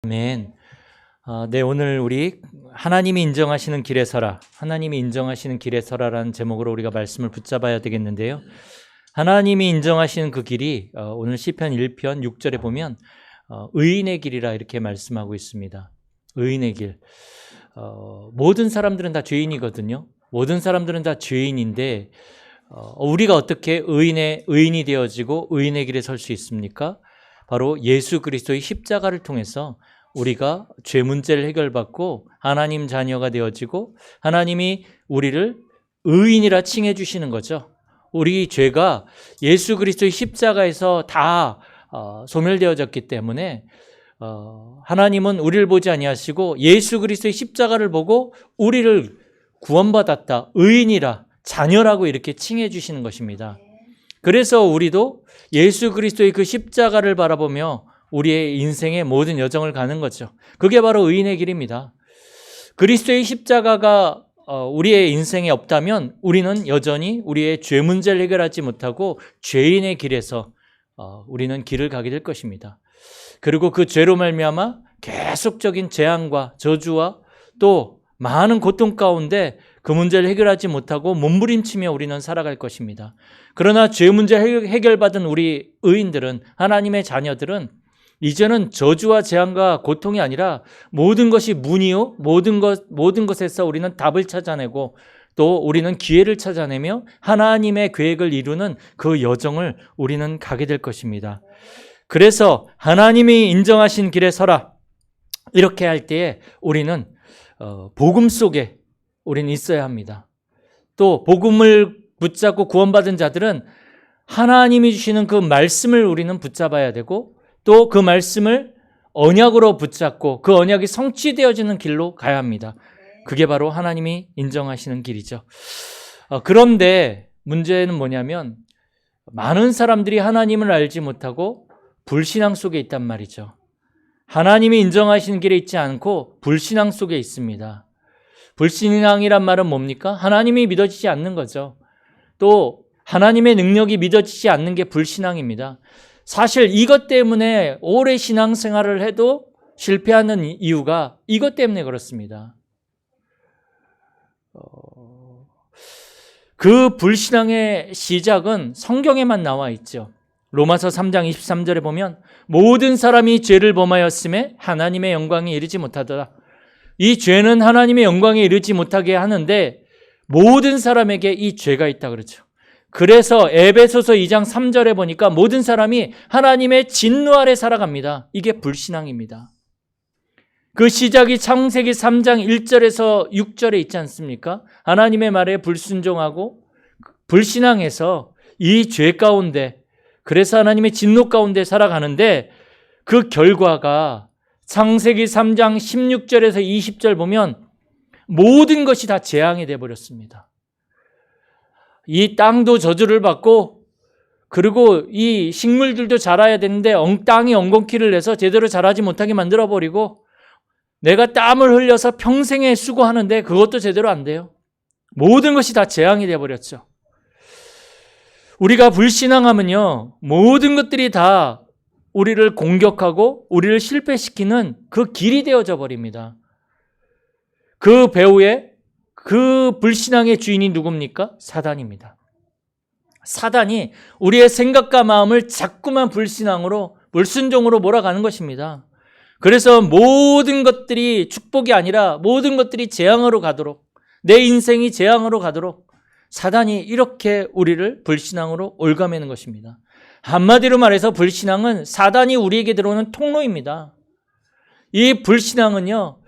아멘. 네, 오늘 우리 하나님이 인정하시는 길에 서라, 하나님이 인정하시는 길에 서라라는 제목으로 우리가 말씀을 붙잡아야 되겠는데요. 하나님이 인정하시는 그 길이 오늘 시편 1편 6절에 보면 의인의 길이라 이렇게 말씀하고 있습니다. 의인의 길. 모든 사람들은 다 죄인이거든요. 모든 사람들은 다 죄인인데 우리가 어떻게 의인이 되어지고 의인의 길에 설 수 있습니까? 바로 예수 그리스도의 십자가를 통해서 우리가 죄 문제를 해결받고 하나님 자녀가 되어지고 하나님이 우리를 의인이라 칭해 주시는 거죠. 우리 죄가 예수 그리스도의 십자가에서 다 소멸되어졌기 때문에 하나님은 우리를 보지 아니하시고 예수 그리스도의 십자가를 보고 우리를 구원받았다, 의인이라, 자녀라고 이렇게 칭해 주시는 것입니다. 그래서 우리도 예수 그리스도의 그 십자가를 바라보며 우리의 인생의 모든 여정을 가는 거죠. 그게 바로 의인의 길입니다. 그리스도의 십자가가 우리의 인생에 없다면 우리는 여전히 우리의 죄 문제를 해결하지 못하고 죄인의 길에서 우리는 길을 가게 될 것입니다. 그리고 그 죄로 말미암아 계속적인 재앙과 저주와 또 많은 고통 가운데 그 문제를 해결하지 못하고 몸부림치며 우리는 살아갈 것입니다. 그러나 죄 문제 해결받은 우리 의인들은, 하나님의 자녀들은 이제는 저주와 재앙과 고통이 아니라 모든 것이 문이요, 모든 것에서 우리는 답을 찾아내고 또 우리는 기회를 찾아내며 하나님의 계획을 이루는 그 여정을 우리는 가게 될 것입니다. 그래서 하나님이 인정하신 길에 서라, 이렇게 할 때에 우리는 복음 속에 우리는 있어야 합니다. 또 복음을 붙잡고 구원받은 자들은 하나님이 주시는 그 말씀을 우리는 붙잡아야 되고 또 그 말씀을 언약으로 붙잡고 그 언약이 성취되어지는 길로 가야 합니다. 그게 바로 하나님이 인정하시는 길이죠. 그런데 문제는 뭐냐면 많은 사람들이 하나님을 알지 못하고 불신앙 속에 있단 말이죠. 하나님이 인정하시는 길에 있지 않고 불신앙 속에 있습니다. 불신앙이란 말은 뭡니까? 하나님이 믿어지지 않는 거죠. 또 하나님의 능력이 믿어지지 않는 게 불신앙입니다. 사실 이것 때문에 오래 신앙생활을 해도 실패하는 이유가 이것 때문에 그렇습니다. 그 불신앙의 시작은 성경에만 나와 있죠. 로마서 3장 23절에 보면 모든 사람이 죄를 범하였음에 하나님의 영광에 이르지 못하더라. 이 죄는 하나님의 영광에 이르지 못하게 하는데 모든 사람에게 이 죄가 있다 그러죠. 그래서 에베소서 2장 3절에 보니까 모든 사람이 하나님의 진노 아래 살아갑니다. 이게 불신앙입니다. 그 시작이 창세기 3장 1절에서 6절에 있지 않습니까? 하나님의 말에 불순종하고 불신앙해서 이 죄 가운데, 그래서 하나님의 진노 가운데 살아가는데 그 결과가 창세기 3장 16절에서 20절 보면 모든 것이 다 재앙이 되어버렸습니다. 이 땅도 저주를 받고 그리고 이 식물들도 자라야 되는데 땅이 엉겅퀴를 내서 제대로 자라지 못하게 만들어버리고 내가 땀을 흘려서 평생에 수고하는데 그것도 제대로 안 돼요. 모든 것이 다 재앙이 되어버렸죠. 우리가 불신앙하면요, 모든 것들이 다 우리를 공격하고 우리를 실패시키는 그 길이 되어져 버립니다. 그 배후에 그 불신앙의 주인이 누굽니까? 사단입니다. 사단이 우리의 생각과 마음을 자꾸만 불신앙으로, 불순종으로 몰아가는 것입니다. 그래서 모든 것들이 축복이 아니라 모든 것들이 재앙으로 가도록, 내 인생이 재앙으로 가도록 사단이 이렇게 우리를 불신앙으로 올가매는 것입니다. 한마디로 말해서 불신앙은 사단이 우리에게 들어오는 통로입니다. 이 불신앙은요,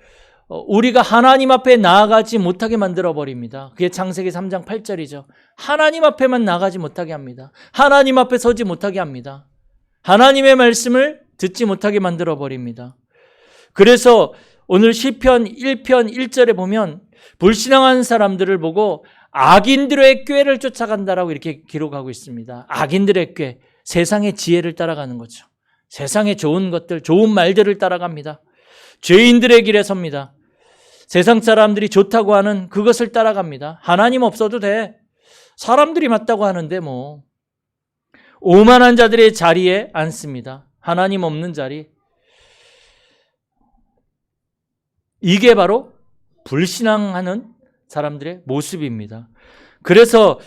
우리가 하나님 앞에 나아가지 못하게 만들어버립니다. 그게 창세기 3장 8절이죠. 하나님 앞에만 나가지 못하게 합니다. 하나님 앞에 서지 못하게 합니다. 하나님의 말씀을 듣지 못하게 만들어버립니다. 그래서 오늘 시편 1편 1절에 보면 불신앙한 사람들을 보고 악인들의 꾀를 쫓아간다라고 이렇게 기록하고 있습니다. 악인들의 꾀, 세상의 지혜를 따라가는 거죠. 세상의 좋은 것들, 좋은 말들을 따라갑니다. 죄인들의 길에 섭니다. 세상 사람들이 좋다고 하는 그것을 따라갑니다. 하나님 없어도 돼. 사람들이 맞다고 하는데 뭐. 오만한 자들의 자리에 앉습니다. 하나님 없는 자리. 이게 바로 불신앙하는 사람들의 모습입니다. 그래서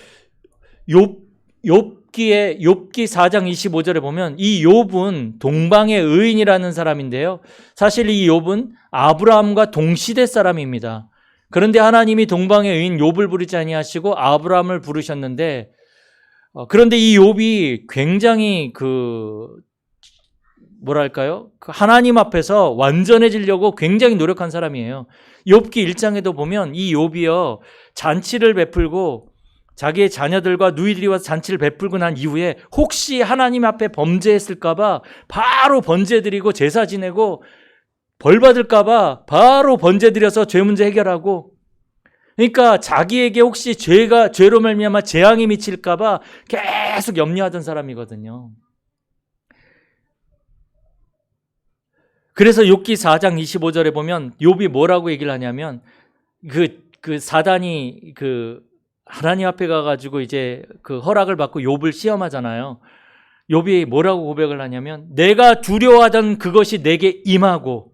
욥기 4장 25절에 보면 이 욥은 동방의 의인이라는 사람인데요. 사실 이 욥은 아브라함과 동시대 사람입니다. 그런데 하나님이 동방의 의인 욥을 부르지 아니하시고 아브라함을 부르셨는데, 그런데 이 욥이 굉장히 하나님 앞에서 완전해지려고 굉장히 노력한 사람이에요. 욥기 1장에도 보면 이 욥이요, 잔치를 베풀고 자기의 자녀들과 누이들이 와서 잔치를 베풀고 난 이후에 혹시 하나님 앞에 범죄했을까봐 바로 번제 드리고 제사 지내고 벌 받을까봐 바로 번제 드려서 죄 문제 해결하고, 그러니까 자기에게 혹시 죄로 말미암아 재앙이 미칠까봐 계속 염려하던 사람이거든요. 그래서 욥기 4장 25절에 보면 욥이 뭐라고 얘기를 하냐면, 그 사단이 하나님 앞에 가가지고 이제 허락을 받고 욥을 시험하잖아요. 욥이 뭐라고 고백을 하냐면, 내가 두려워하던 그것이 내게 임하고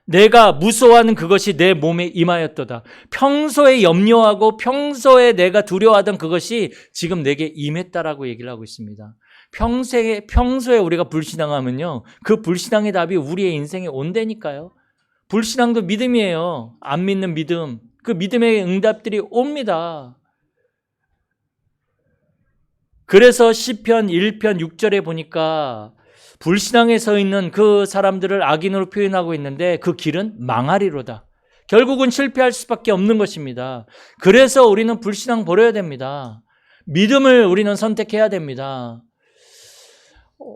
내가 무서워하는 그것이 내 몸에 임하였도다. 평소에 염려하고 평소에 내가 두려워하던 그것이 지금 내게 임했다라고 얘기를 하고 있습니다. 평소에 우리가 불신앙하면요, 그 불신앙의 답이 우리의 인생에 온다니까요. 불신앙도 믿음이에요. 안 믿는 믿음, 그 믿음의 응답들이 옵니다. 그래서 시편 1편 6절에 보니까 불신앙에 서 있는 그 사람들을 악인으로 표현하고 있는데, 그 길은 망하리로다. 결국은 실패할 수밖에 없는 것입니다. 그래서 우리는 불신앙 버려야 됩니다. 믿음을 우리는 선택해야 됩니다.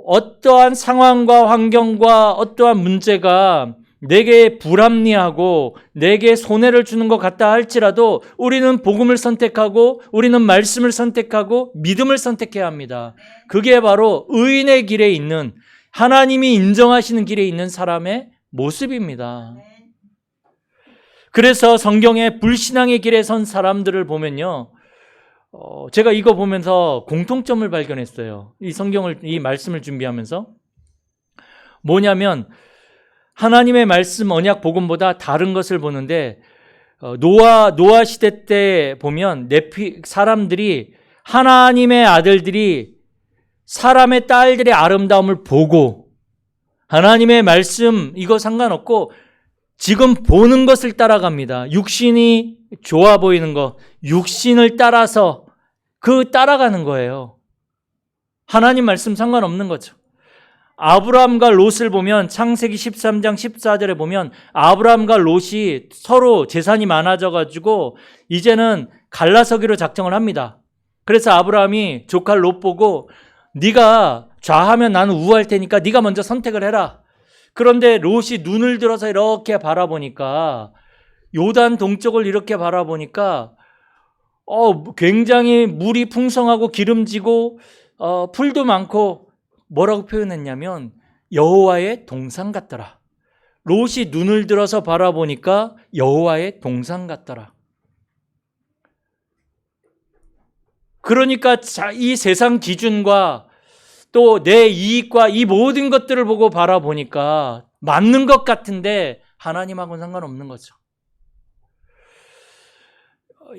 어떠한 상황과 환경과 어떠한 문제가 내게 불합리하고 내게 손해를 주는 것 같다 할지라도 우리는 복음을 선택하고 우리는 말씀을 선택하고 믿음을 선택해야 합니다. 그게 바로 의인의 길에 있는, 하나님이 인정하시는 길에 있는 사람의 모습입니다. 그래서 성경에 불신앙의 길에 선 사람들을 보면요, 제가 이거 보면서 공통점을 발견했어요. 이 말씀을 준비하면서. 뭐냐면, 하나님의 말씀 언약 복음보다 다른 것을 보는데, 노아 시대 때 보면 사람들이, 하나님의 아들들이 사람의 딸들의 아름다움을 보고 하나님의 말씀 이거 상관없고 지금 보는 것을 따라갑니다. 육신이 좋아 보이는 것, 육신을 따라서 따라가는 거예요. 하나님 말씀 상관없는 거죠. 아브라함과 롯을 보면 창세기 13장 14절에 보면 아브라함과 롯이 서로 재산이 많아져가지고 이제는 갈라서기로 작정을 합니다. 그래서 아브라함이 조카 롯 보고, 네가 좌하면 나는 우할 테니까 네가 먼저 선택을 해라. 그런데 롯이 눈을 들어서 이렇게 바라보니까, 요단 동쪽을 이렇게 바라보니까 굉장히 물이 풍성하고 기름지고 풀도 많고, 뭐라고 표현했냐면 여호와의 동산 같더라. 롯이 눈을 들어서 바라보니까 여호와의 동산 같더라. 그러니까 이 세상 기준과 또 내 이익과 이 모든 것들을 보고 바라보니까 맞는 것 같은데 하나님하고는 상관없는 거죠.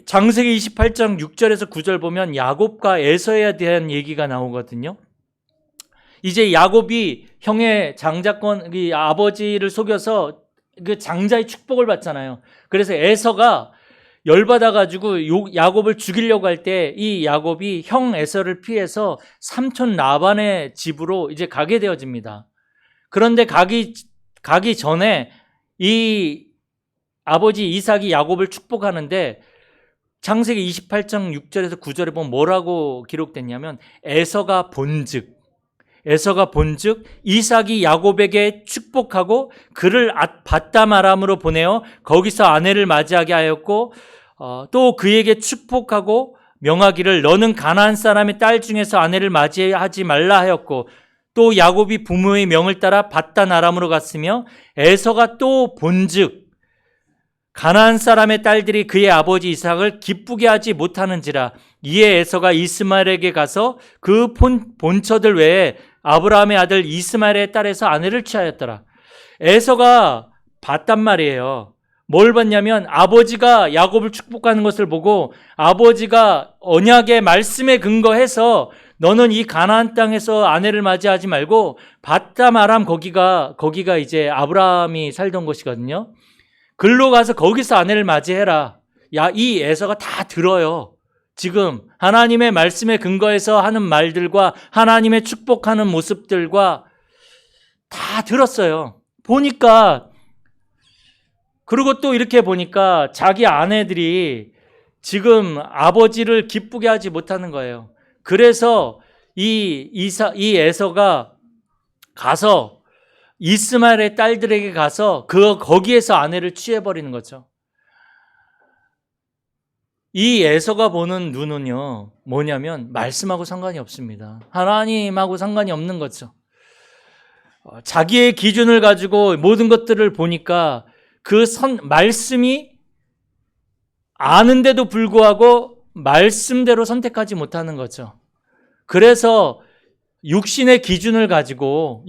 창세기 28장 6절에서 9절 보면 야곱과 에서에 대한 얘기가 나오거든요. 이제 야곱이 형의 장자권, 아버지를 속여서 그 장자의 축복을 받잖아요. 그래서 에서가 열받아가지고 야곱을 죽이려고 할 때 이 야곱이 형 에서를 피해서 삼촌 라반의 집으로 이제 가게 되어집니다. 그런데 가기 전에 이 아버지 이삭이 야곱을 축복하는데, 창세기 28장 6절에서 9절에 보면 뭐라고 기록됐냐면, 에서가 본즉 이삭이 야곱에게 축복하고 그를 밧담 아람으로 보내어 거기서 아내를 맞이하게 하였고, 또 그에게 축복하고 명하기를 너는 가나안 사람의 딸 중에서 아내를 맞이하지 말라 하였고, 또 야곱이 부모의 명을 따라 밧담 아람으로 갔으며, 에서가 또 본즉 가나안 사람의 딸들이 그의 아버지 이삭을 기쁘게 하지 못하는지라. 이에 에서가 이스마엘에게 가서 그 본처들 외에 아브라함의 아들 이스마엘의 딸에서 아내를 취하였더라. 에서가 봤단 말이에요. 뭘 봤냐면 아버지가 야곱을 축복하는 것을 보고 아버지가 언약의 말씀에 근거해서 너는 이 가나안 땅에서 아내를 맞이하지 말고 밧담 아람 거기가 이제 아브라함이 살던 곳이거든요. 글로 가서 거기서 아내를 맞이해라. 야, 이 에서가 다 들어요. 지금 하나님의 말씀에 근거해서 하는 말들과 하나님의 축복하는 모습들과 다 들었어요. 보니까, 그리고 또 이렇게 보니까 자기 아내들이 지금 아버지를 기쁘게 하지 못하는 거예요. 그래서 이 에서가 가서 이스마엘의 딸들에게 가서 거기에서 아내를 취해버리는 거죠. 이 에서가 보는 눈은요, 뭐냐면 말씀하고 상관이 없습니다. 하나님하고 상관이 없는 거죠. 자기의 기준을 가지고 모든 것들을 보니까 말씀이 아는데도 불구하고 말씀대로 선택하지 못하는 거죠. 그래서 육신의 기준을 가지고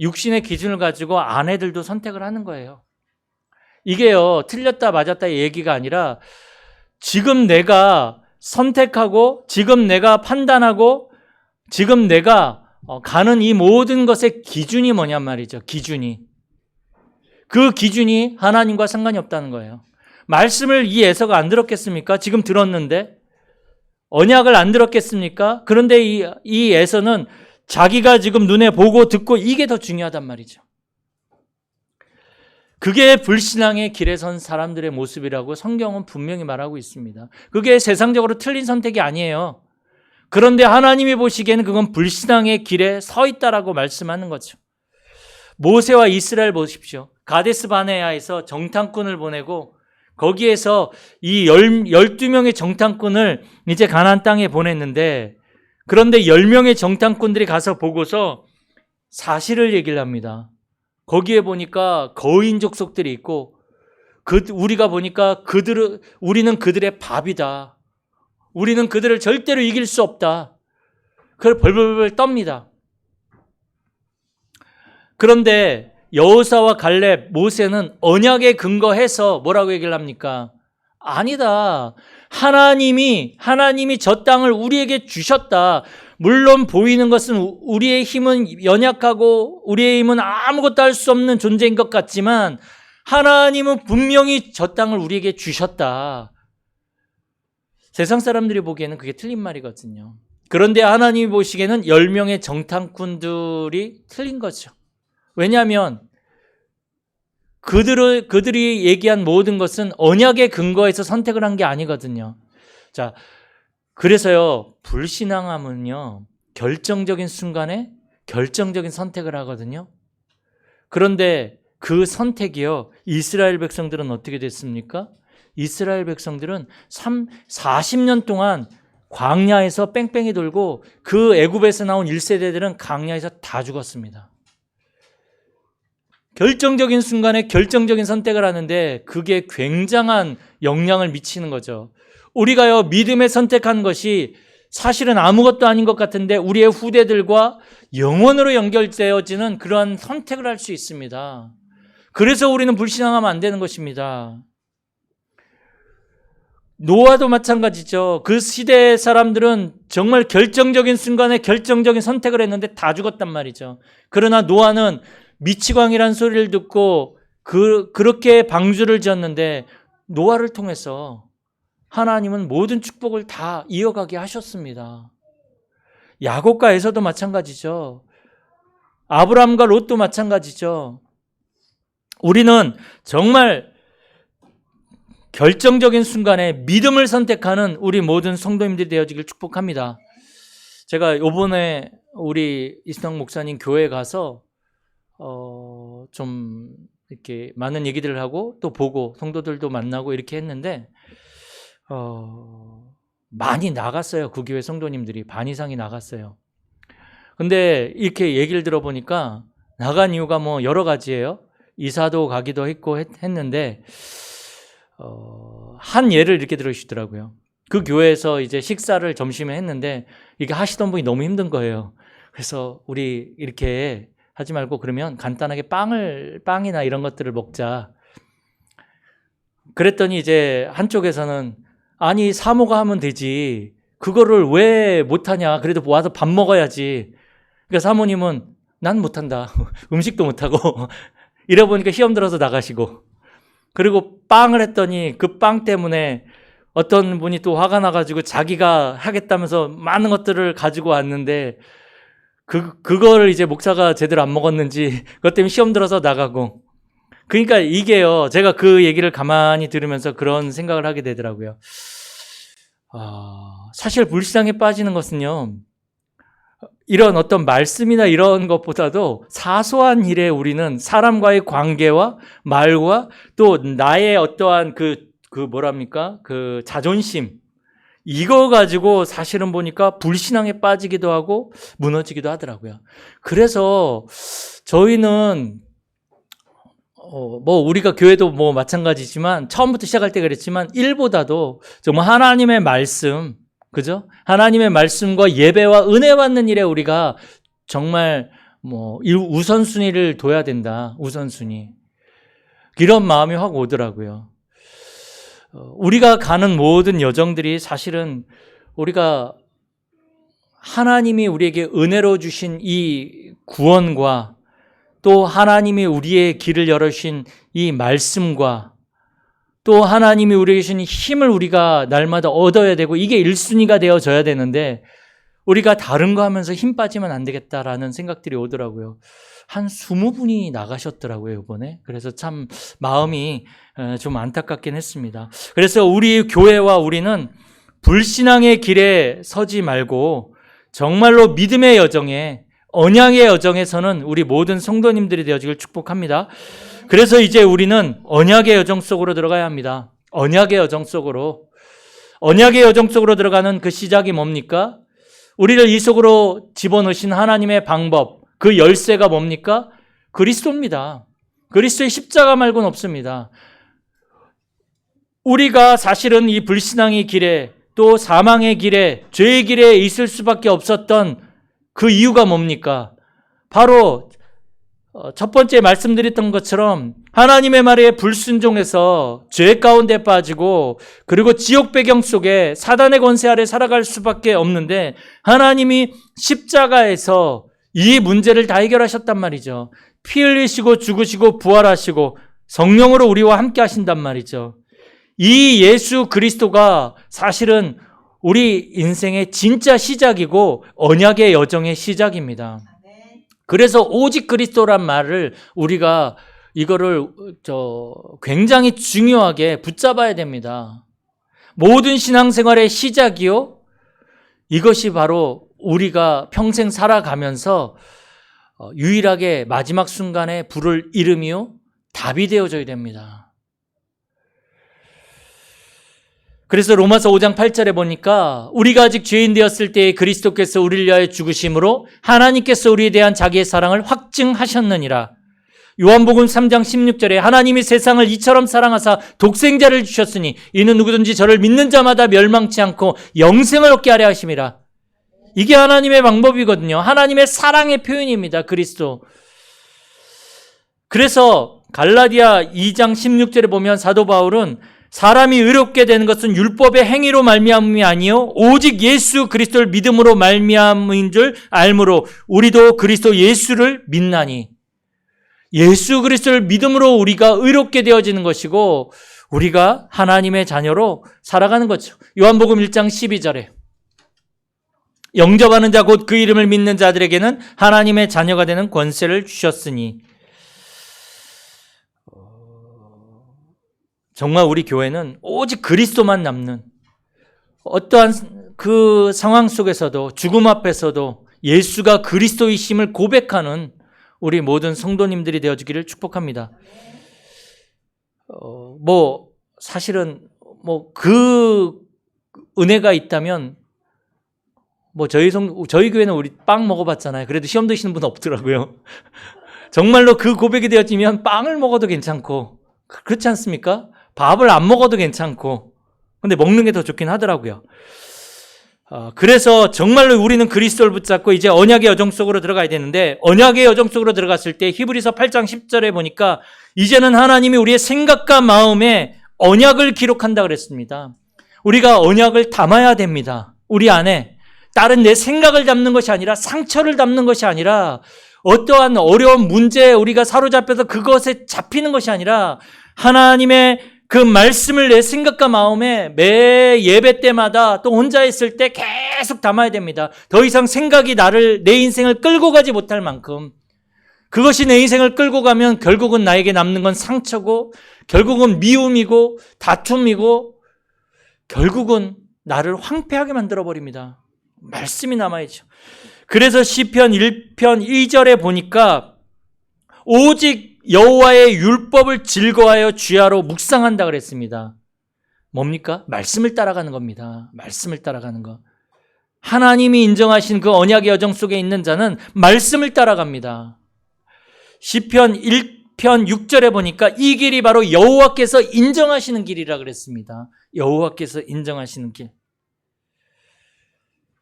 아내들도 선택을 하는 거예요. 이게요, 틀렸다 맞았다의 얘기가 아니라 지금 내가 선택하고 지금 내가 판단하고 지금 내가 가는 이 모든 것의 기준이 뭐냔 말이죠. 그 기준이 하나님과 상관이 없다는 거예요. 말씀을 이 에서가 안 들었겠습니까? 지금 들었는데. 언약을 안 들었겠습니까? 그런데 이 에서는 자기가 지금 눈에 보고 듣고 이게 더 중요하단 말이죠. 그게 불신앙의 길에 선 사람들의 모습이라고 성경은 분명히 말하고 있습니다. 그게 세상적으로 틀린 선택이 아니에요. 그런데 하나님이 보시기에는 그건 불신앙의 길에 서 있다라고 말씀하는 거죠. 모세와 이스라엘 보십시오. 가데스 바네아에서 정탐꾼을 보내고 거기에서 이 12명의 정탐꾼을 이제 가나안 땅에 보냈는데, 그런데 10명의 정탐꾼들이 가서 보고서 사실을 얘기를 합니다. 거기에 보니까 거인 족속들이 있고 우리가 보니까 우리는 그들의 밥이다. 우리는 그들을 절대로 이길 수 없다. 그걸 벌벌벌 떱니다. 그런데 여호사와 갈렙, 모세는 언약에 근거해서 뭐라고 얘기를 합니까? 아니다. 하나님이 저 땅을 우리에게 주셨다. 물론 보이는 것은 우리의 힘은 연약하고 우리의 힘은 아무것도 할 수 없는 존재인 것 같지만 하나님은 분명히 저 땅을 우리에게 주셨다. 세상 사람들이 보기에는 그게 틀린 말이거든요. 그런데 하나님이 보시기에는 10명의 정탐꾼들이 틀린 거죠. 왜냐하면 그들이 얘기한 모든 것은 언약에 근거해서 선택을 한 게 아니거든요. 자, 그래서요, 불신앙함은요, 결정적인 순간에 결정적인 선택을 하거든요. 그런데 그 선택이요, 이스라엘 백성들은 어떻게 됐습니까? 이스라엘 백성들은 40년 동안 광야에서 뺑뺑이 돌고 그 애굽에서 나온 1세대들은 광야에서 다 죽었습니다. 결정적인 순간에 결정적인 선택을 하는데 그게 굉장한 영향을 미치는 거죠. 우리가요, 믿음에 선택한 것이 사실은 아무것도 아닌 것 같은데 우리의 후대들과 영원으로 연결되어지는 그러한 선택을 할 수 있습니다. 그래서 우리는 불신앙하면 안 되는 것입니다. 노아도 마찬가지죠. 그 시대의 사람들은 정말 결정적인 순간에 결정적인 선택을 했는데 다 죽었단 말이죠. 그러나 노아는 미치광이라는 소리를 듣고 그렇게 방주를 지었는데 노아를 통해서 하나님은 모든 축복을 다 이어가게 하셨습니다. 야곱과 에서도 마찬가지죠. 아브라함과 롯도 마찬가지죠. 우리는 정말 결정적인 순간에 믿음을 선택하는 우리 모든 성도님들이 되어지길 축복합니다. 제가 이번에 우리 이승학 목사님 교회에 가서 좀 이렇게 많은 얘기들을 하고 또 보고 성도들도 만나고 이렇게 했는데 많이 나갔어요. 그 교회 성도님들이 반 이상이 나갔어요. 근데 이렇게 얘기를 들어보니까 나간 이유가 뭐 여러 가지예요. 이사도 가기도 했고 했는데 한 예를 이렇게 들으시더라고요. 그 교회에서 이제 식사를 점심에 했는데 이게 하시던 분이 너무 힘든 거예요. 그래서 우리 이렇게 하지 말고 그러면 간단하게 빵이나 이런 것들을 먹자. 그랬더니 이제 한쪽에서는 아니 사모가 하면 되지. 그거를 왜 못하냐. 그래도 와서 밥 먹어야지. 그러니까 사모님은 난 못한다. 음식도 못하고. 이러 보니까 시험 들어서 나가시고. 그리고 빵을 했더니 그 빵 때문에 어떤 분이 또 화가 나가지고 자기가 하겠다면서 많은 것들을 가지고 왔는데 그거를 이제 목사가 제대로 안 먹었는지 그것 때문에 시험 들어서 나가고. 그러니까 이게요. 제가 그 얘기를 가만히 들으면서 그런 생각을 하게 되더라고요. 사실 불신앙에 빠지는 것은요. 이런 어떤 말씀이나 이런 것보다도 사소한 일에 우리는 사람과의 관계와 말과 또 나의 어떠한 그 자존심, 이거 가지고 사실은 보니까 불신앙에 빠지기도 하고 무너지기도 하더라고요. 그래서 저희는 우리가 교회도 마찬가지지만 처음부터 시작할 때 그랬지만 일보다도 정말 하나님의 말씀, 그죠? 하나님의 말씀과 예배와 은혜 받는 일에 우리가 정말 우선순위를 둬야 된다. 우선순위. 이런 마음이 확 오더라고요. 우리가 가는 모든 여정들이 사실은 우리가 하나님이 우리에게 은혜로 주신 이 구원과 또 하나님이 우리의 길을 열어주신 이 말씀과 또 하나님이 우리에게 주신 힘을 우리가 날마다 얻어야 되고 이게 1순위가 되어져야 되는데 우리가 다른 거 하면서 힘 빠지면 안 되겠다라는 생각들이 오더라고요. 한 20분이 나가셨더라고요, 이번에. 그래서 참 마음이 좀 안타깝긴 했습니다. 그래서 우리 교회와 우리는 불신앙의 길에 서지 말고 정말로 믿음의 여정에 언약의 여정에서는 우리 모든 성도님들이 되어지길 축복합니다. 그래서 이제 우리는 언약의 여정 속으로 들어가야 합니다. 언약의 여정 속으로. 언약의 여정 속으로 들어가는 그 시작이 뭡니까? 우리를 이 속으로 집어넣으신 하나님의 방법, 그 열쇠가 뭡니까? 그리스도입니다. 그리스도의 십자가 말고는 없습니다. 우리가 사실은 이 불신앙의 길에 또 사망의 길에 죄의 길에 있을 수밖에 없었던 그 이유가 뭡니까? 바로 첫 번째 말씀드렸던 것처럼 하나님의 말에 불순종해서 죄 가운데 빠지고 그리고 지옥 배경 속에 사단의 권세 아래 살아갈 수밖에 없는데 하나님이 십자가에서 이 문제를 다 해결하셨단 말이죠. 피 흘리시고 죽으시고 부활하시고 성령으로 우리와 함께 하신단 말이죠. 이 예수 그리스도가 사실은 우리 인생의 진짜 시작이고 언약의 여정의 시작입니다. 그래서 오직 그리스도란 말을 우리가 이거를 굉장히 중요하게 붙잡아야 됩니다. 모든 신앙생활의 시작이요. 이것이 바로 우리가 평생 살아가면서 유일하게 마지막 순간에 부를 이름이요. 답이 되어져야 됩니다. 그래서 로마서 5장 8절에 보니까 우리가 아직 죄인 되었을 때에 그리스도께서 우리를 위하여 죽으심으로 하나님께서 우리에 대한 자기의 사랑을 확증하셨느니라. 요한복음 3장 16절에 하나님이 세상을 이처럼 사랑하사 독생자를 주셨으니 이는 누구든지 저를 믿는 자마다 멸망치 않고 영생을 얻게 하려 하심이라. 이게 하나님의 방법이거든요. 하나님의 사랑의 표현입니다. 그리스도. 그래서 갈라디아 2장 16절에 보면 사도 바울은 사람이 의롭게 되는 것은 율법의 행위로 말미암음이 아니요 오직 예수 그리스도를 믿음으로 말미암은 줄 알므로 우리도 그리스도 예수를 믿나니. 예수 그리스도를 믿음으로 우리가 의롭게 되어지는 것이고 우리가 하나님의 자녀로 살아가는 거죠. 요한복음 1장 12절에 영접하는 자 곧 그 이름을 믿는 자들에게는 하나님의 자녀가 되는 권세를 주셨으니. 정말 우리 교회는 오직 그리스도만 남는 어떠한 그 상황 속에서도 죽음 앞에서도 예수가 그리스도이심을 고백하는 우리 모든 성도님들이 되어주기를 축복합니다. 사실은 그 은혜가 있다면 저희 교회는 우리 빵 먹어봤잖아요. 그래도 시험 드시는 분 없더라고요. 정말로 그 고백이 되어지면 빵을 먹어도 괜찮고 그렇지 않습니까? 밥을 안 먹어도 괜찮고 근데 먹는 게 더 좋긴 하더라고요. 그래서 정말로 우리는 그리스도를 붙잡고 이제 언약의 여정 속으로 들어가야 되는데 언약의 여정 속으로 들어갔을 때 히브리서 8장 10절에 보니까 이제는 하나님이 우리의 생각과 마음에 언약을 기록한다 그랬습니다. 우리가 언약을 담아야 됩니다. 우리 안에 다른 내 생각을 담는 것이 아니라, 상처를 담는 것이 아니라, 어떠한 어려운 문제에 우리가 사로잡혀서 그것에 잡히는 것이 아니라, 하나님의 그 말씀을 내 생각과 마음에 매 예배 때마다 또 혼자 있을 때 계속 담아야 됩니다. 더 이상 생각이 내 인생을 끌고 가지 못할 만큼, 그것이 내 인생을 끌고 가면 결국은 나에게 남는 건 상처고, 결국은 미움이고 다툼이고, 결국은 나를 황폐하게 만들어버립니다. 말씀이 남아야죠. 그래서 시편 1편 2절에 보니까 오직 여호와의 율법을 즐거워하여 주야로 묵상한다 그랬습니다. 뭡니까? 말씀을 따라가는 겁니다. 말씀을 따라가는 것. 하나님이 인정하신 그 언약의 여정 속에 있는 자는 말씀을 따라갑니다. 시편 1편 6절에 보니까 이 길이 바로 여호와께서 인정하시는 길이라 그랬습니다. 여호와께서 인정하시는 길.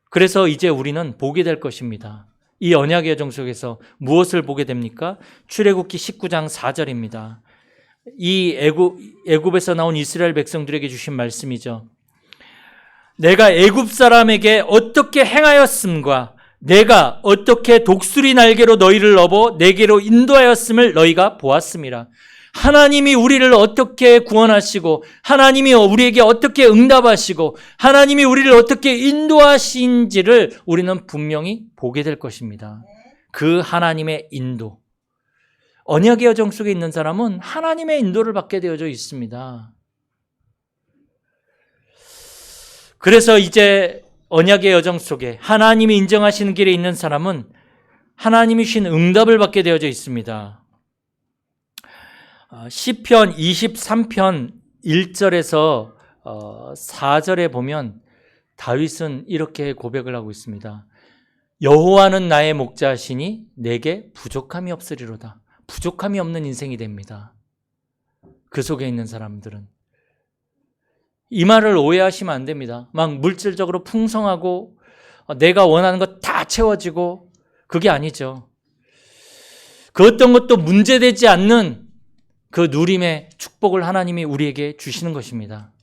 그래서 이제 우리는 보게 될 것입니다. 이 언약의 여정 속에서 무엇을 보게 됩니까? 출애굽기 19장 4절입니다. 이 애굽에서 나온 이스라엘 백성들에게 주신 말씀이죠. 내가 애굽 사람에게 어떻게 행하였음과 내가 어떻게 독수리 날개로 너희를 업어 내게로 인도하였음을 너희가 보았음이라. 하나님이 우리를 어떻게 구원하시고, 하나님이 우리에게 어떻게 응답하시고, 하나님이 우리를 어떻게 인도하신지를 우리는 분명히 보게 될 것입니다. 그 하나님의 인도. 언약의 여정 속에 있는 사람은 하나님의 인도를 받게 되어져 있습니다. 그래서 이제 언약의 여정 속에 하나님이 인정하시는 길에 있는 사람은 하나님이 주신 응답을 받게 되어져 있습니다. 시편 23편 1절에서 4절에 보면 다윗은 이렇게 고백을 하고 있습니다. 여호와는 나의 목자시니 내게 부족함이 없으리로다. 부족함이 없는 인생이 됩니다. 그 속에 있는 사람들은. 이 말을 오해하시면 안 됩니다. 막 물질적으로 풍성하고 내가 원하는 것 다 채워지고, 그게 아니죠. 그 어떤 것도 문제되지 않는 그 누림의 축복을 하나님이 우리에게 주시는 것입니다.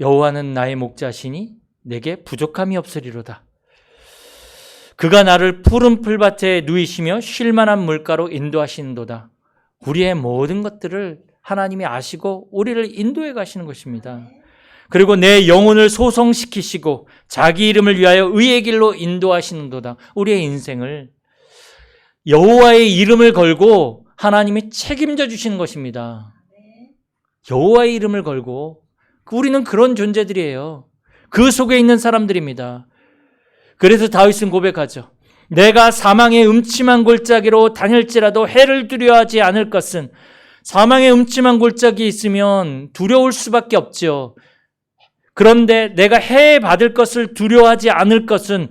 여호와는 나의 목자시니 내게 부족함이 없으리로다. 그가 나를 푸른 풀밭에 누이시며 쉴만한 물가로 인도하시는도다. 우리의 모든 것들을 하나님이 아시고 우리를 인도해 가시는 것입니다. 그리고 내 영혼을 소성시키시고 자기 이름을 위하여 의의 길로 인도하시는도다. 우리의 인생을 여호와의 이름을 걸고 하나님이 책임져 주시는 것입니다. 여호와의 이름을 걸고, 우리는 그런 존재들이에요. 그 속에 있는 사람들입니다. 그래서 다윗은 고백하죠. 내가 사망의 음침한 골짜기로 다닐지라도 해를 두려워하지 않을 것은, 사망의 음침한 골짜기 있으면 두려울 수밖에 없죠. 그런데 내가 해 받을 것을 두려워하지 않을 것은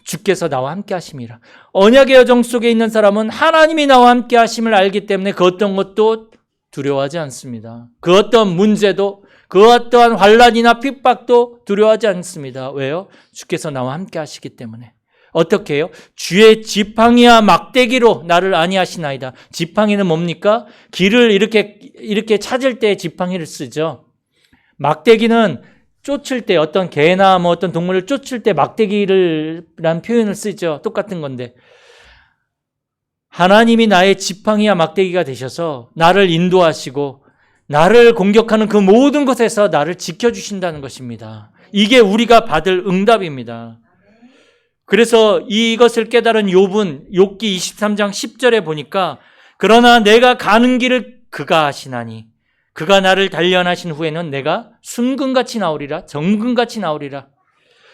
주께서 나와 함께 하심이라. 언약의 여정 속에 있는 사람은 하나님이 나와 함께 하심을 알기 때문에 그 어떤 것도 두려워하지 않습니다. 그 어떤 문제도, 그 어떠한 환난이나 핍박도 두려워하지 않습니다. 왜요? 주께서 나와 함께 하시기 때문에. 어떻게 해요? 주의 지팡이와 막대기로 나를 안위하시나이다. 지팡이는 뭡니까? 길을 이렇게 찾을 때 지팡이를 쓰죠. 막대기는 쫓을 때, 어떤 개나 어떤 동물을 쫓을 때 막대기란 표현을 쓰죠. 똑같은 건데, 하나님이 나의 지팡이와 막대기가 되셔서 나를 인도하시고 나를 공격하는 그 모든 것에서 나를 지켜주신다는 것입니다. 이게 우리가 받을 응답입니다. 그래서 이것을 깨달은 욥은 욥기 23장 10절에 보니까, 그러나 내가 가는 길을 그가 아시나니 그가 나를 단련하신 후에는 내가 순금같이 나오리라, 정금같이 나오리라.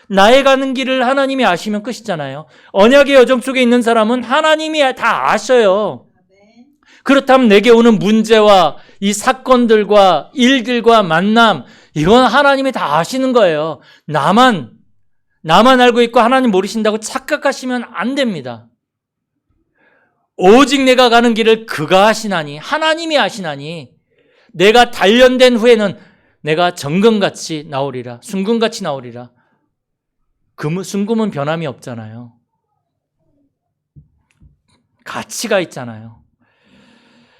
나의 가는 길을 하나님이 아시면 끝이잖아요. 언약의 여정 속에 있는 사람은 하나님이 다 아셔요. 그렇다면 내게 오는 문제와 이 사건들과 일들과 만남, 이건 하나님이 다 아시는 거예요. 나만 알고 있고 하나님 모르신다고 착각하시면 안 됩니다. 오직 내가 가는 길을 그가 아시나니, 하나님이 아시나니, 내가 단련된 후에는 내가 정금같이 나오리라, 순금같이 나오리라. 순금은 변함이 없잖아요. 가치가 있잖아요.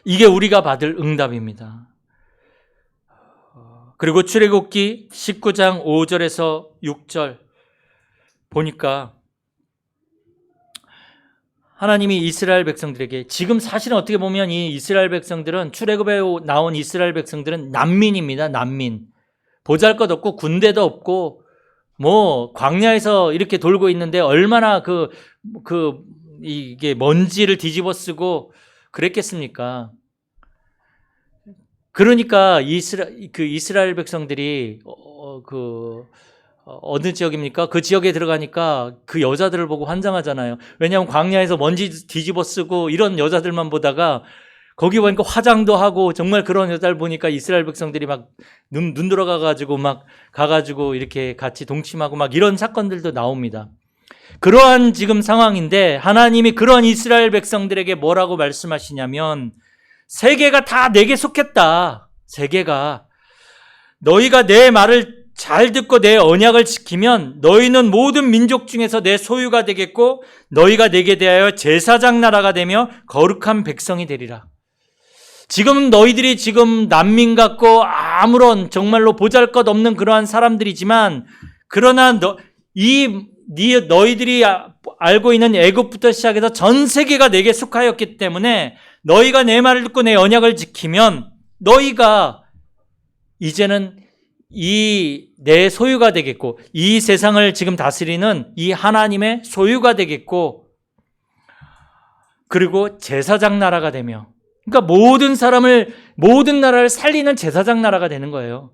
이게 우리가 받을 응답입니다. 그리고 출애굽기 19장 5절에서 6절 보니까 하나님이 이스라엘 백성들에게, 지금 사실은 어떻게 보면 이 이스라엘 백성들은, 출애굽에 나온 이스라엘 백성들은 난민입니다. 난민. 보잘것없고 군대도 없고 뭐 광야에서 이렇게 돌고 있는데 얼마나 이게 먼지를 뒤집어 쓰고 그랬겠습니까? 그러니까 이스라엘 백성들이 어느 지역입니까? 그 지역에 들어가니까 그 여자들을 보고 환장하잖아요. 왜냐하면 광야에서 먼지 뒤집어 쓰고 이런 여자들만 보다가 거기 보니까 화장도 하고 정말 그런 여자를 보니까 이스라엘 백성들이 막 눈 들어가가지고 막 가가지고 이렇게 같이 동침하고 막 이런 사건들도 나옵니다. 그러한 지금 상황인데 하나님이 그런 이스라엘 백성들에게 뭐라고 말씀하시냐면, 세계가 다 내게 속했다. 세계가. 너희가 내 말을 잘 듣고 내 언약을 지키면 너희는 모든 민족 중에서 내 소유가 되겠고 너희가 내게 대하여 제사장 나라가 되며 거룩한 백성이 되리라. 지금 너희들이 지금 난민 같고 아무런 정말로 보잘것없는 그러한 사람들이지만, 그러나 너희들이 알고 있는 애굽부터 시작해서 전 세계가 내게 속하였기 때문에 너희가 내 말을 듣고 내 언약을 지키면 너희가 이제는 내 소유가 되겠고 이 세상을 지금 다스리는 이 하나님의 소유가 되겠고, 그리고 제사장 나라가 되며, 그러니까 모든 나라를 살리는 제사장 나라가 되는 거예요.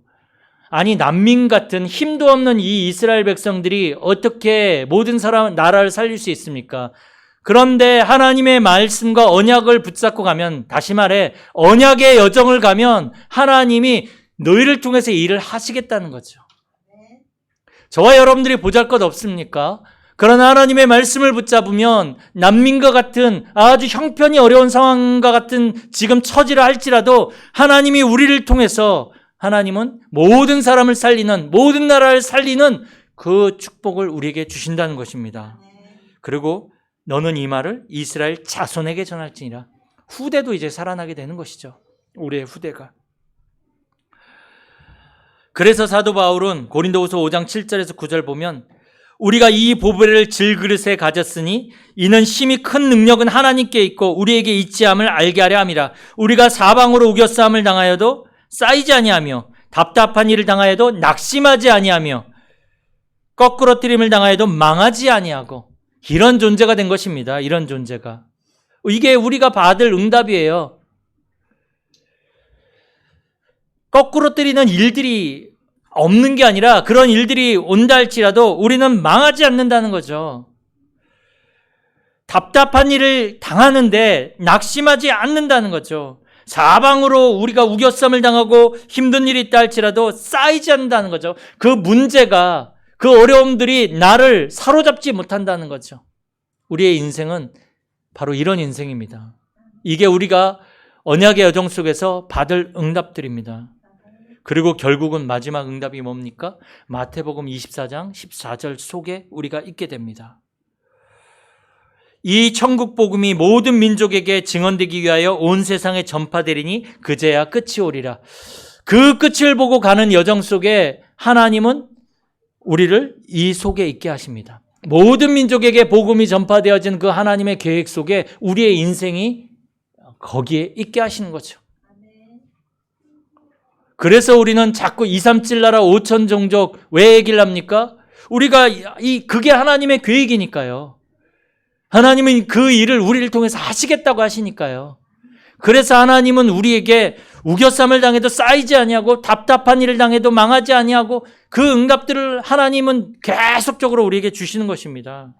아니, 난민 같은 힘도 없는 이 이스라엘 백성들이 어떻게 모든 나라를 살릴 수 있습니까? 그런데 하나님의 말씀과 언약을 붙잡고 가면, 다시 말해 언약의 여정을 가면 하나님이 너희를 통해서 일을 하시겠다는 거죠. 저와 여러분들이 보잘것 없습니까? 그러나 하나님의 말씀을 붙잡으면 난민과 같은 아주 형편이 어려운 상황과 같은 지금 처지를 할지라도 하나님이 우리를 통해서, 하나님은 모든 사람을 살리는, 모든 나라를 살리는 그 축복을 우리에게 주신다는 것입니다. 그리고 너는 이 말을 이스라엘 자손에게 전할지니라. 후대도 이제 살아나게 되는 것이죠. 우리의 후대가. 그래서 사도 바울은 고린도후서 5장 7절에서 9절 보면, 우리가 이 보배를 질그릇에 가졌으니 이는 심히 큰 능력은 하나님께 있고 우리에게 있지 함을 알게 하려 함이라. 우리가 사방으로 우겨싸움을 당하여도 쌓이지 아니하며 답답한 일을 당하여도 낙심하지 아니하며 거꾸러뜨림을 당하여도 망하지 아니하고, 이런 존재가 된 것입니다. 이런 존재가. 이게 우리가 받을 응답이에요. 거꾸러뜨리는 일들이 없는 게 아니라 그런 일들이 온다 할지라도 우리는 망하지 않는다는 거죠. 답답한 일을 당하는데 낙심하지 않는다는 거죠. 사방으로 우리가 우겨쌈을 당하고 힘든 일이 있다 할지라도 쌓이지 않는다는 거죠. 그 문제가, 그 어려움들이 나를 사로잡지 못한다는 거죠. 우리의 인생은 바로 이런 인생입니다. 이게 우리가 언약의 여정 속에서 받을 응답들입니다. 그리고 결국은 마지막 응답이 뭡니까? 마태복음 24장 14절 속에 우리가 있게 됩니다. 이 천국 복음이 모든 민족에게 증언되기 위하여 온 세상에 전파되리니 그제야 끝이 오리라. 그 끝을 보고 가는 여정 속에 하나님은 우리를 이 속에 있게 하십니다. 모든 민족에게 복음이 전파되어진 그 하나님의 계획 속에 우리의 인생이 거기에 있게 하시는 거죠. 그래서 우리는 자꾸 2, 3, 7 나라 5천 종족 왜 얘기를 합니까? 우리가 그게 하나님의 계획이니까요. 하나님은 그 일을 우리를 통해서 하시겠다고 하시니까요. 그래서 하나님은 우리에게 우겨쌈을 당해도 쌓이지 아니하고 답답한 일을 당해도 망하지 아니하고 그 응답들을 하나님은 계속적으로 우리에게 주시는 것입니다.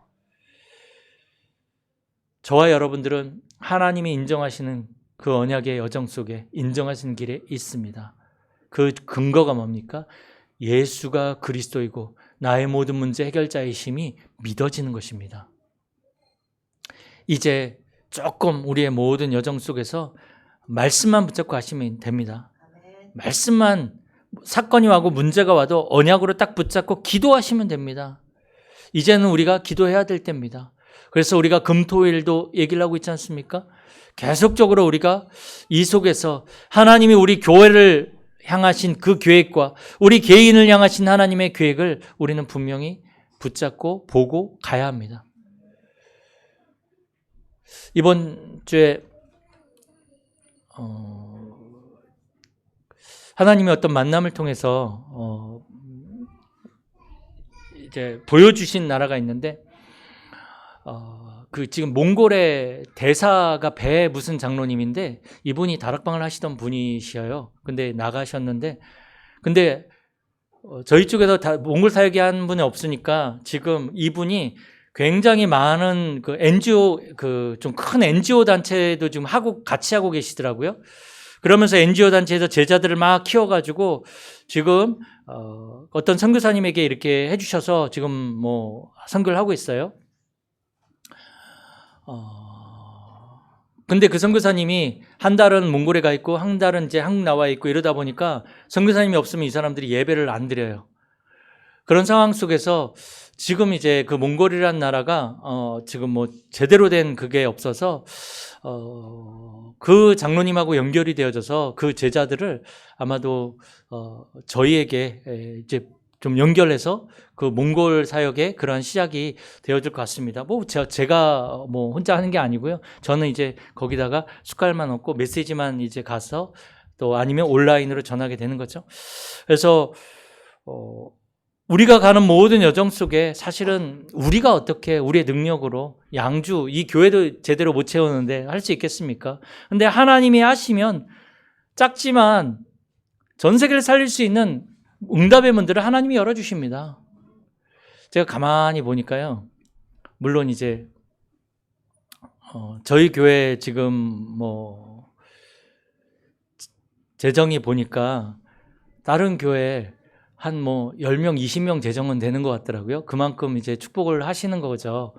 저와 여러분들은 하나님이 인정하시는 그 언약의 여정 속에 인정하시는 길에 있습니다. 그 근거가 뭡니까? 예수가 그리스도이고 나의 모든 문제 해결자이심이 믿어지는 것입니다. 이제 조금 우리의 모든 여정 속에서 말씀만 붙잡고 하시면 됩니다. 말씀만, 사건이 와고 문제가 와도 언약으로 딱 붙잡고 기도하시면 됩니다. 이제는 우리가 기도해야 될 때입니다. 그래서 우리가 금토일도 얘기를 하고 있지 않습니까? 계속적으로 우리가 이 속에서 하나님이 우리 교회를 향하신 그 계획과 우리 개인을 향하신 하나님의 계획을 우리는 분명히 붙잡고 보고 가야 합니다. 이번 주에 하나님의 어떤 만남을 통해서 이제 보여주신 나라가 있는데 그 지금 몽골의 대사가 배 무슨 장로님인데 이분이 다락방을 하시던 분이셔요. 근데 나가셨는데 근데 저희 쪽에서 다 몽골 사역이 한 분이 없으니까 지금 이분이 굉장히 많은 그 NGO 그 좀 큰 NGO 단체도 지금 같이 하고 계시더라고요. 그러면서 NGO 단체에서 제자들을 막 키워가지고 지금 어떤 선교사님에게 이렇게 해주셔서 지금 뭐 선교를 하고 있어요. 근데 그 선교사님이 한 달은 몽골에 가 있고 한 달은 이제 한국 나와 있고 이러다 보니까 선교사님이 없으면 이 사람들이 예배를 안 드려요. 그런 상황 속에서 지금 이제 그 몽골이라는 나라가 지금 뭐 제대로 된 그게 없어서 그 장로님하고 연결이 되어져서 그 제자들을 아마도 저희에게 이제 좀 연결해서 그 몽골 사역의 그러한 시작이 되어질 것 같습니다. 뭐 제가 뭐 혼자 하는 게 아니고요. 저는 이제 거기다가 숟갈만 얹고 메시지만 이제 가서 또 아니면 온라인으로 전하게 되는 거죠. 그래서 우리가 가는 모든 여정 속에 사실은 우리가 어떻게 우리의 능력으로 양주 이 교회도 제대로 못 채우는데 할 수 있겠습니까? 근데 하나님이 하시면 작지만 전 세계를 살릴 수 있는 응답의 문들을 하나님이 열어주십니다. 제가 가만히 보니까요. 물론 이제 저희 교회 지금 뭐 재정이 보니까 다른 교회 한 뭐 10명, 20명 재정은 되는 것 같더라고요. 그만큼 이제 축복을 하시는 거죠.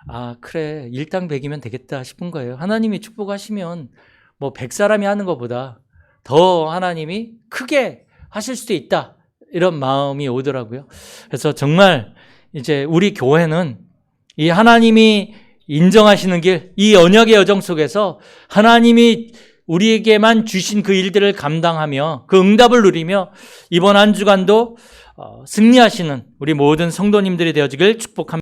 아, 그래. 일당 100이면 되겠다 싶은 거예요. 하나님이 축복하시면 뭐 100사람이 하는 것보다 더 하나님이 크게 하실 수도 있다. 이런 마음이 오더라고요. 그래서 정말 이제 우리 교회는 이 하나님이 인정하시는 길, 이 언약의 여정 속에서 하나님이 우리에게만 주신 그 일들을 감당하며 그 응답을 누리며 이번 한 주간도 승리하시는 우리 모든 성도님들이 되어지길 축복합니다.